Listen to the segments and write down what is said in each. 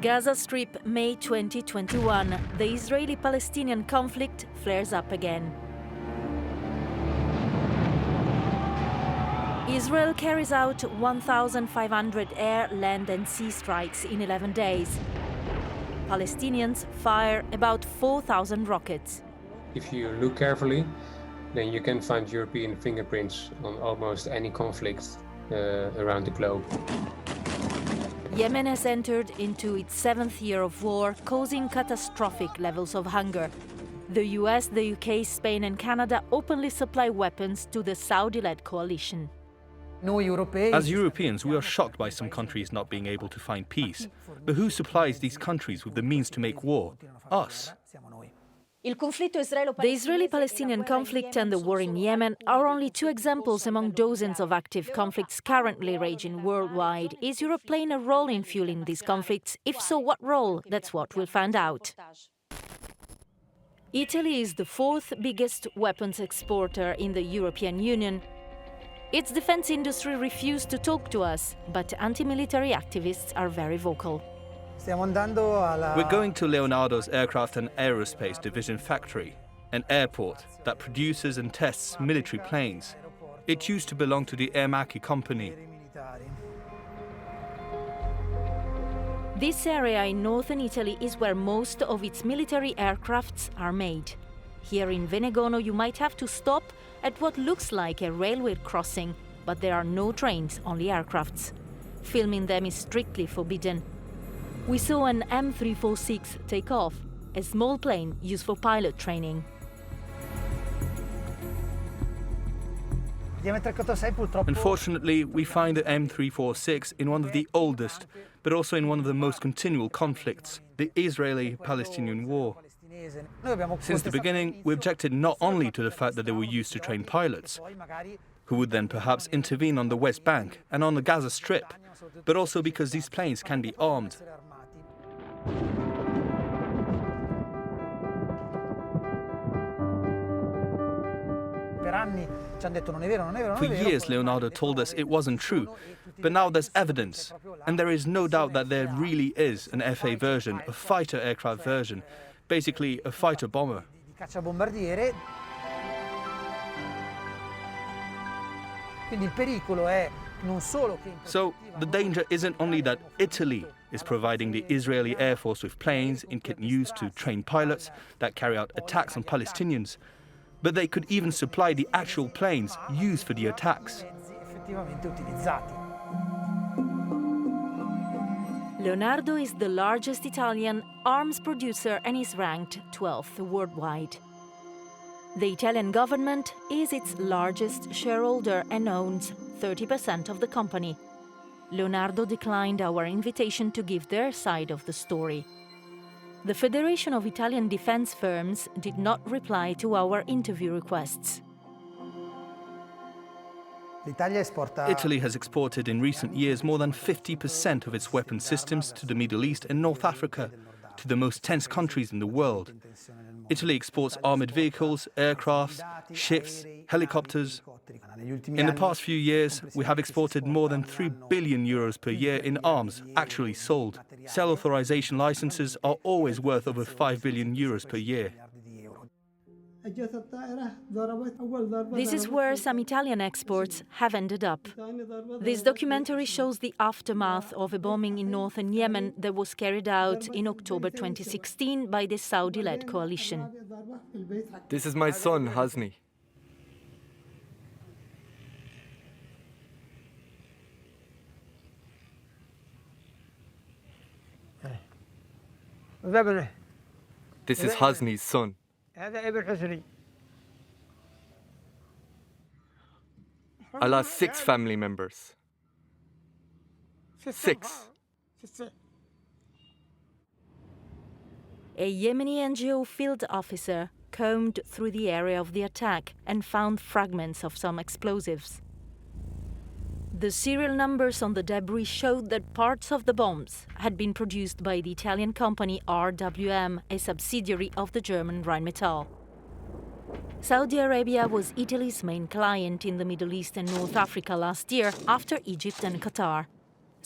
Gaza Strip, May 2021. The Israeli-Palestinian conflict flares up again. Israel carries out 1,500 air, land and sea strikes in 11 days. Palestinians fire about 4,000 rockets. If you look carefully, then you can find European fingerprints on almost any conflict around the globe. Yemen has entered into its 7th year of war, causing catastrophic levels of hunger. The US, the UK, Spain and Canada openly supply weapons to the Saudi-led coalition. As Europeans, we are shocked by some countries not being able to find peace. But who supplies these countries with the means to make war? Us. The Israeli-Palestinian conflict and the war in Yemen are only two examples among dozens of active conflicts currently raging worldwide. Is Europe playing a role in fueling these conflicts? If so, what role? That's what we'll find out. Italy is the 4th biggest weapons exporter in the European Union. Its defense industry refused to talk to us, but anti-military activists are very vocal. We're going to Leonardo's Aircraft and Aerospace Division factory, an airport that produces and tests military planes. It used to belong to the Aermacchi company. This area in northern Italy is where most of its military aircrafts are made. Here in Venegono, you might have to stop at what looks like a railway crossing, but there are no trains, only aircrafts. Filming them is strictly forbidden. We saw an M346 take off, a small plane used for pilot training. Unfortunately, we find the M346 in one of the oldest, but also in one of the most continual conflicts, the Israeli-Palestinian war. Since the beginning, we objected not only to the fact that they were used to train pilots, who would then perhaps intervene on the West Bank and on the Gaza Strip, but also because these planes can be armed. For years, Leonardo told us it wasn't true, but now there's evidence, and there is no doubt that there really is an FA version, a fighter aircraft version, basically a fighter bomber. So the danger isn't only that Italy is providing the Israeli Air Force with planes and kit used to train pilots that carry out attacks on Palestinians, but they could even supply the actual planes used for the attacks. Leonardo is the largest Italian arms producer and is ranked 12th worldwide. The Italian government is its largest shareholder and owns 30% of the company. Leonardo declined our invitation to give their side of the story. The Federation of Italian Defense Firms did not reply to our interview requests. Italy has exported in recent years more than 50% of its weapon systems to the Middle East and North Africa, to the most tense countries in the world. Italy exports armoured vehicles, aircrafts, ships, helicopters. In the past few years, we have exported more than €3 billion per year in arms actually sold. Sale authorization licenses are always worth over €5 billion per year. This is where some Italian exports have ended up. This documentary shows the aftermath of a bombing in northern Yemen that was carried out in October 2016 by the Saudi-led coalition. This is my son, Hasni. This is Hasni's son. I lost 6 family members. 6. A Yemeni NGO field officer combed through the area of the attack and found fragments of some explosives. The serial numbers on the debris showed that parts of the bombs had been produced by the Italian company RWM, a subsidiary of the German Rheinmetall. Saudi Arabia was Italy's main client in the Middle East and North Africa last year, after Egypt and Qatar.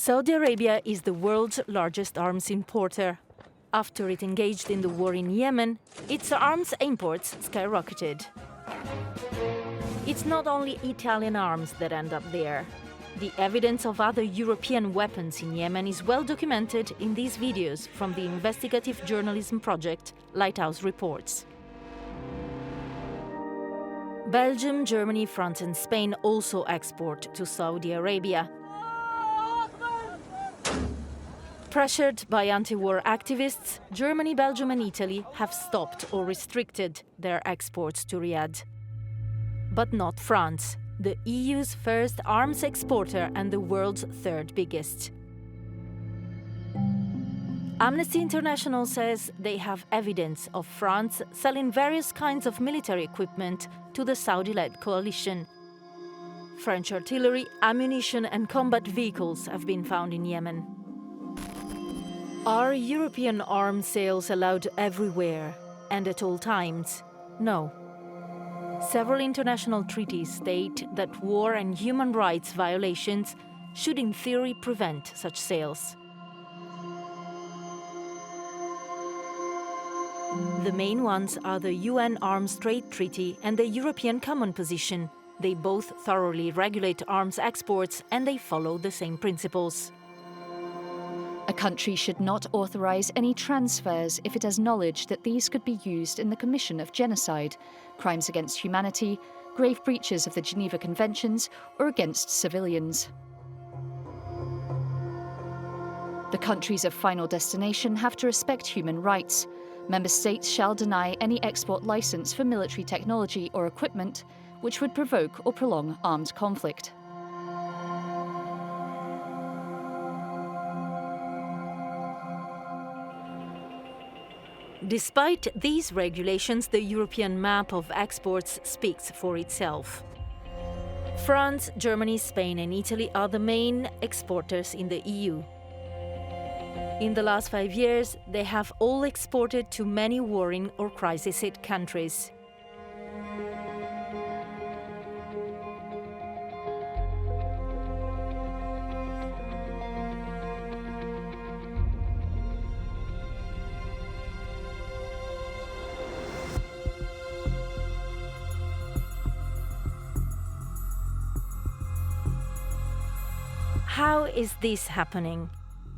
Saudi Arabia is the world's largest arms importer. After it engaged in the war in Yemen, its arms imports skyrocketed. It's not only Italian arms that end up there. The evidence of other European weapons in Yemen is well documented in these videos from the investigative journalism project Lighthouse Reports. Belgium, Germany, France and Spain also export to Saudi Arabia. Pressured by anti-war activists, Germany, Belgium and Italy have stopped or restricted their exports to Riyadh. But not France, the EU's first arms exporter and the world's third biggest. Amnesty International says they have evidence of France selling various kinds of military equipment to the Saudi-led coalition. French artillery, ammunition and combat vehicles have been found in Yemen. Are European arms sales allowed everywhere and at all times? No. Several international treaties state that war and human rights violations should in theory prevent such sales. The main ones are the UN Arms Trade Treaty and the European Common Position. They both thoroughly regulate arms exports and they follow the same principles. A country should not authorize any transfers if it has knowledge that these could be used in the commission of genocide, crimes against humanity, grave breaches of the Geneva Conventions, or against civilians. The countries of final destination have to respect human rights. Member states shall deny any export license for military technology or equipment which would provoke or prolong armed conflict. Despite these regulations, the European map of exports speaks for itself. France, Germany, Spain and Italy are the main exporters in the EU. In the last 5 years, they have all exported to many warring or crisis-hit countries. How is this happening?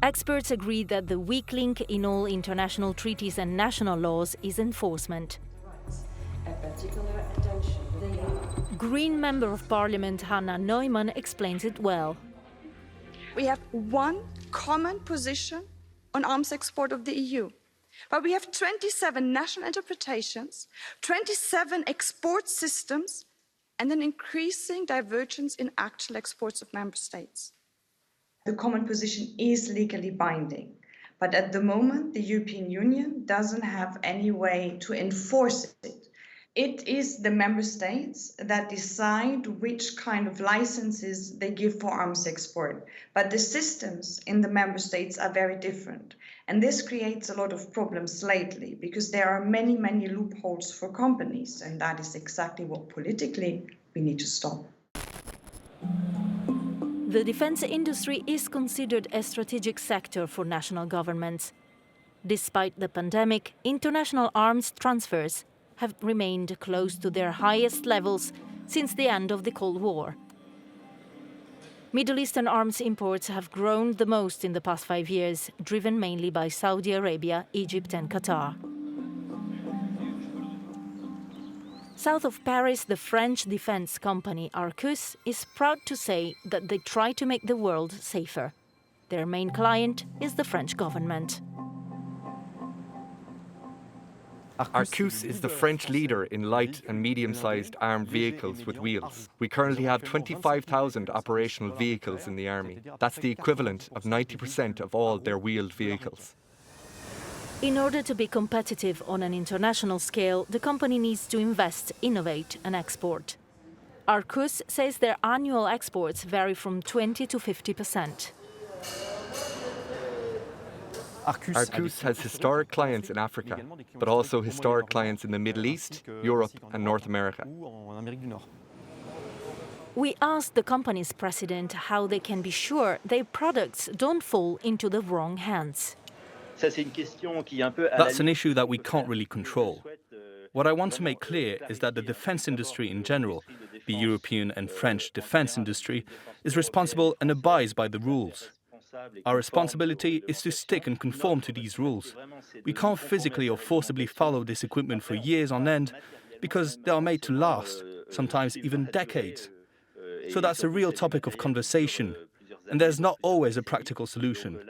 Experts agree that the weak link in all international treaties and national laws is enforcement. Green Member of Parliament Hannah Neumann explains it well. We have one common position on arms export of the EU, but we have 27 national interpretations, 27 export systems, and an increasing divergence in actual exports of member states. The common position is legally binding, but at the moment the European Union doesn't have any way to enforce it. It is the member states that decide which kind of licenses they give for arms export, but the systems in the member states are very different. And this creates a lot of problems lately because there are many, many loopholes for companies, and that is exactly what politically we need to stop. The defense industry is considered a strategic sector for national governments. Despite the pandemic, international arms transfers have remained close to their highest levels since the end of the Cold War. Middle Eastern arms imports have grown the most in the past 5 years, driven mainly by Saudi Arabia, Egypt and Qatar. South of Paris, the French defense company Arcus is proud to say that they try to make the world safer. Their main client is the French government. Arcus is the French leader in light and medium-sized armed vehicles with wheels. We currently have 25,000 operational vehicles in the army. That's the equivalent of 90% of all their wheeled vehicles. In order to be competitive on an international scale, the company needs to invest, innovate and export. Arcus says their annual exports vary from 20 to 50%. Arcus has historic clients in Africa, but also historic clients in the Middle East, Europe and North America. We asked the company's president how they can be sure their products don't fall into the wrong hands. That's an issue that we can't really control. What I want to make clear is that the defense industry in general, the European and French defense industry, is responsible and abides by the rules. Our responsibility is to stick and conform to these rules. We can't physically or forcibly follow this equipment for years on end because they are made to last, sometimes even decades. So that's a real topic of conversation, and there's not always a practical solution.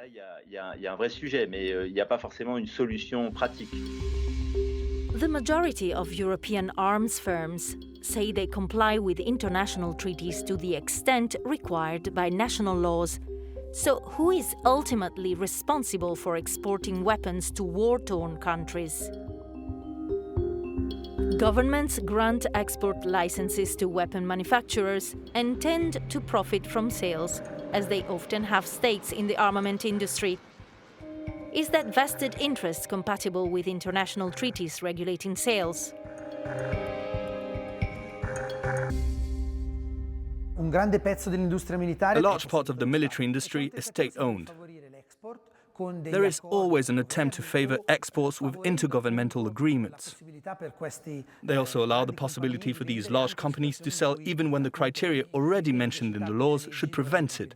The majority of European arms firms say they comply with international treaties to the extent required by national laws. So who is ultimately responsible for exporting weapons to war-torn countries? Governments grant export licenses to weapon manufacturers and tend to profit from sales, as they often have stakes in the armament industry. Is that vested interest compatible with international treaties regulating sales? A large part of the military industry is state-owned. There is always an attempt to favour exports with intergovernmental agreements. They also allow the possibility for these large companies to sell even when the criteria already mentioned in the laws should prevent it.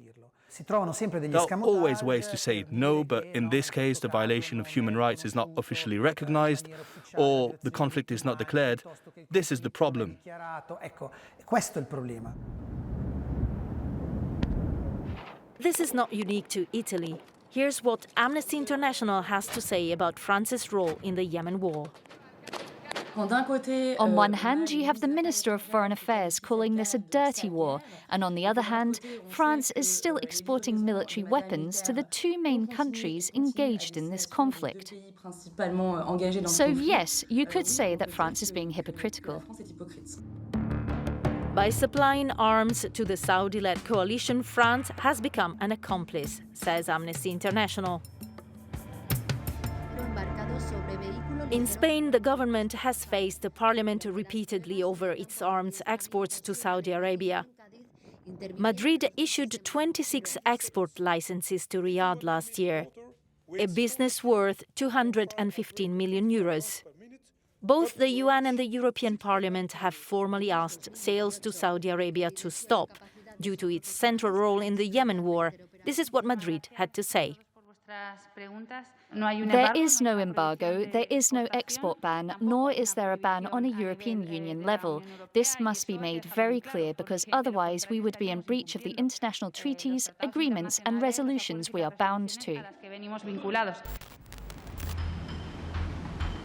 There are always ways to say no, but in this case the violation of human rights is not officially recognised or the conflict is not declared. This is the problem. This is not unique to Italy. Here's what Amnesty International has to say about France's role in the Yemen war. On one hand, you have the Minister of Foreign Affairs calling this a dirty war, and on the other hand, France is still exporting military weapons to the two main countries engaged in this conflict. So yes, you could say that France is being hypocritical. By supplying arms to the Saudi-led coalition, France has become an accomplice, says Amnesty International. In Spain, the government has faced the parliament repeatedly over its arms exports to Saudi Arabia. Madrid issued 26 export licenses to Riyadh last year, a business worth €215 million. Both the UN and the European Parliament have formally asked sales to Saudi Arabia to stop due to its central role in the Yemen war. This is what Madrid had to say. There is no embargo, there is no export ban, nor is there a ban on a European Union level. This must be made very clear because otherwise we would be in breach of the international treaties, agreements and resolutions we are bound to.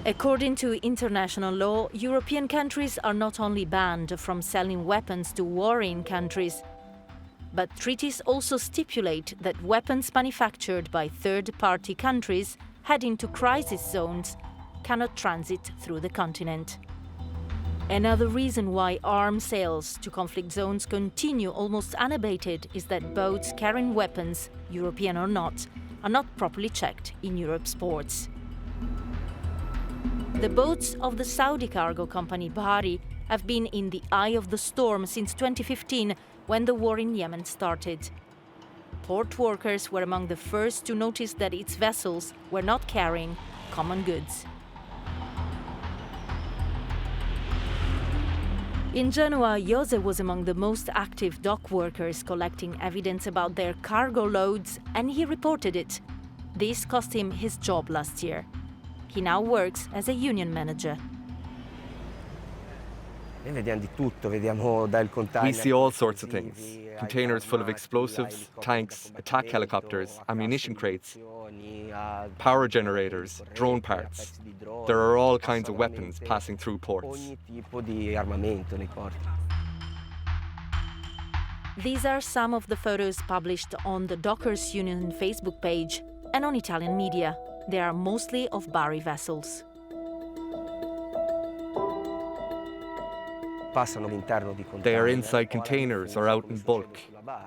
According to international law, European countries are not only banned from selling weapons to warring countries, but treaties also stipulate that weapons manufactured by third-party countries heading to crisis zones cannot transit through the continent. Another reason why arms sales to conflict zones continue almost unabated is that boats carrying weapons, European or not, are not properly checked in Europe's ports. The boats of the Saudi cargo company Bahari have been in the eye of the storm since 2015, when the war in Yemen started. Port workers were among the first to notice that its vessels were not carrying common goods. In Genoa, Jose was among the most active dock workers collecting evidence about their cargo loads, and he reported it. This cost him his job last year. He now works as a union manager. We see all sorts of things. Containers full of explosives, tanks, attack helicopters, ammunition crates, power generators, drone parts. There are all kinds of weapons passing through ports. These are some of the photos published on the Dockers Union Facebook page and on Italian media. They are mostly of Bari vessels. They are inside containers or out in bulk,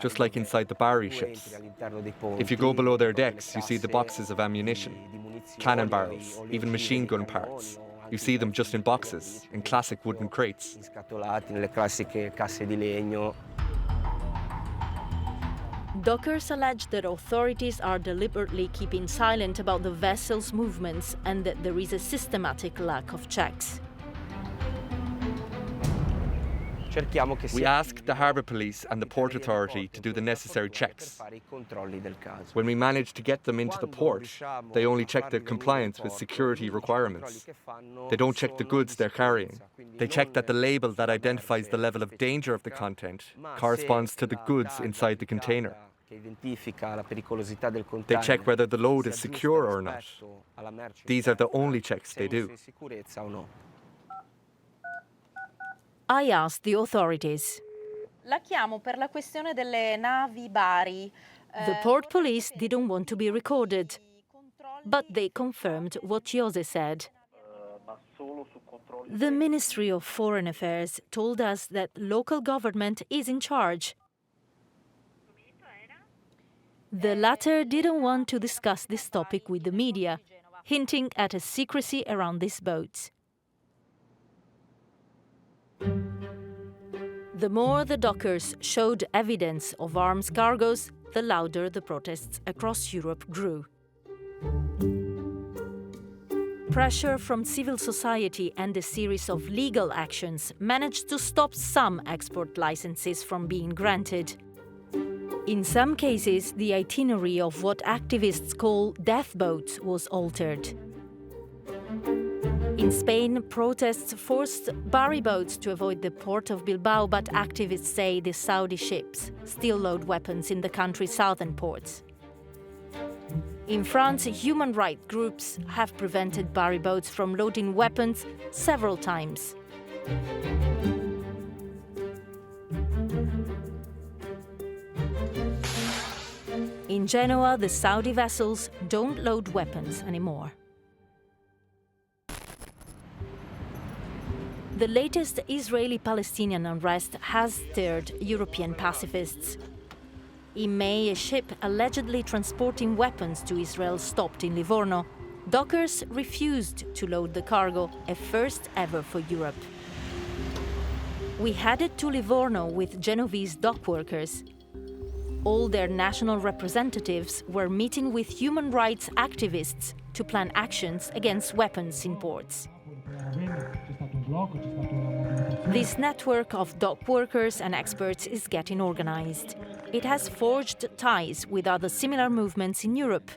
just like inside the Bari ships. If you go below their decks, you see the boxes of ammunition, cannon barrels, even machine gun parts. You see them just in boxes, in classic wooden crates. Dockers allege that authorities are deliberately keeping silent about the vessel's movements and that there is a systematic lack of checks. We ask the harbour police and the port authority to do the necessary checks. When we manage to get them into the port, they only check their compliance with security requirements. They don't check the goods they're carrying. They check that the label that identifies the level of danger of the content corresponds to the goods inside the container. They check whether the load is secure or not. These are the only checks they do. I asked the authorities. La chiamo per la questione delle navi Bari. The port police didn't want to be recorded, but they confirmed what Jose said. The Ministry of Foreign Affairs told us that local government is in charge. The latter didn't want to discuss this topic with the media, hinting at a secrecy around these boats. The more the dockers showed evidence of arms cargoes, the louder the protests across Europe grew. Pressure from civil society and a series of legal actions managed to stop some export licenses from being granted. In some cases, the itinerary of what activists call death boats was altered. In Spain, protests forced Bari boats to avoid the port of Bilbao, but activists say the Saudi ships still load weapons in the country's southern ports. In France, human rights groups have prevented Bari boats from loading weapons several times. In Genoa, the Saudi vessels don't load weapons anymore. The latest Israeli-Palestinian unrest has stirred European pacifists. In May, a ship allegedly transporting weapons to Israel stopped in Livorno. Dockers refused to load the cargo, a first ever for Europe. We headed to Livorno with Genovese dock workers. All their national representatives were meeting with human rights activists to plan actions against weapons in ports. This network of dock workers and experts is getting organized. It has forged ties with other similar movements in Europe.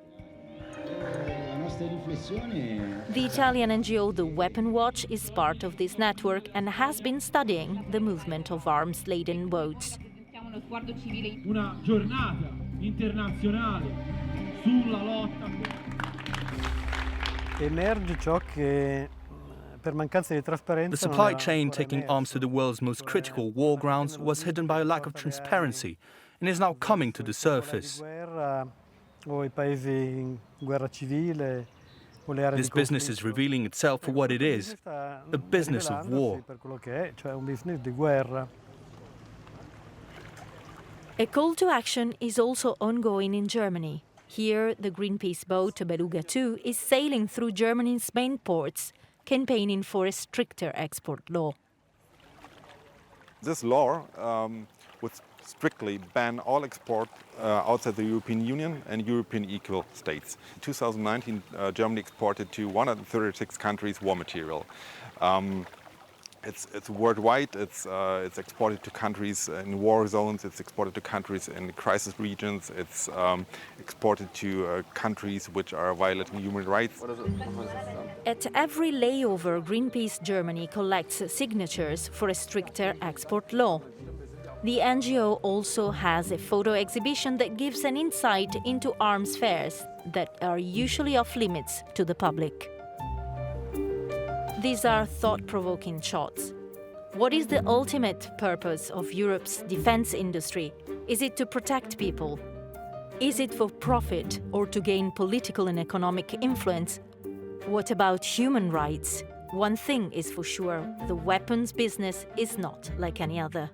The Italian NGO The Weapon Watch is part of this network and has been studying the movement of arms-laden boats. Una giornata internazionale sulla lotta. Emerge ciò che The supply chain taking arms to the world's most critical war grounds was hidden by a lack of transparency and is now coming to the surface. This business is revealing itself for what it is, a business of war. A call to action is also ongoing in Germany. Here, the Greenpeace boat Beluga 2 is sailing through Germany's main ports, campaigning for a stricter export law. This law would strictly ban all export outside the European Union and European equal states. In 2019, Germany exported to 136 countries war material. It's worldwide. It's exported to countries in war zones. It's exported to countries in crisis regions. It's exported to countries which are violating human rights. At every layover, Greenpeace Germany collects signatures for a stricter export law. The NGO also has a photo exhibition that gives an insight into arms fairs that are usually off limits to the public. These are thought-provoking shots. What is the ultimate purpose of Europe's defense industry? Is it to protect people? Is it for profit or to gain political and economic influence? What about human rights? One thing is for sure, the weapons business is not like any other.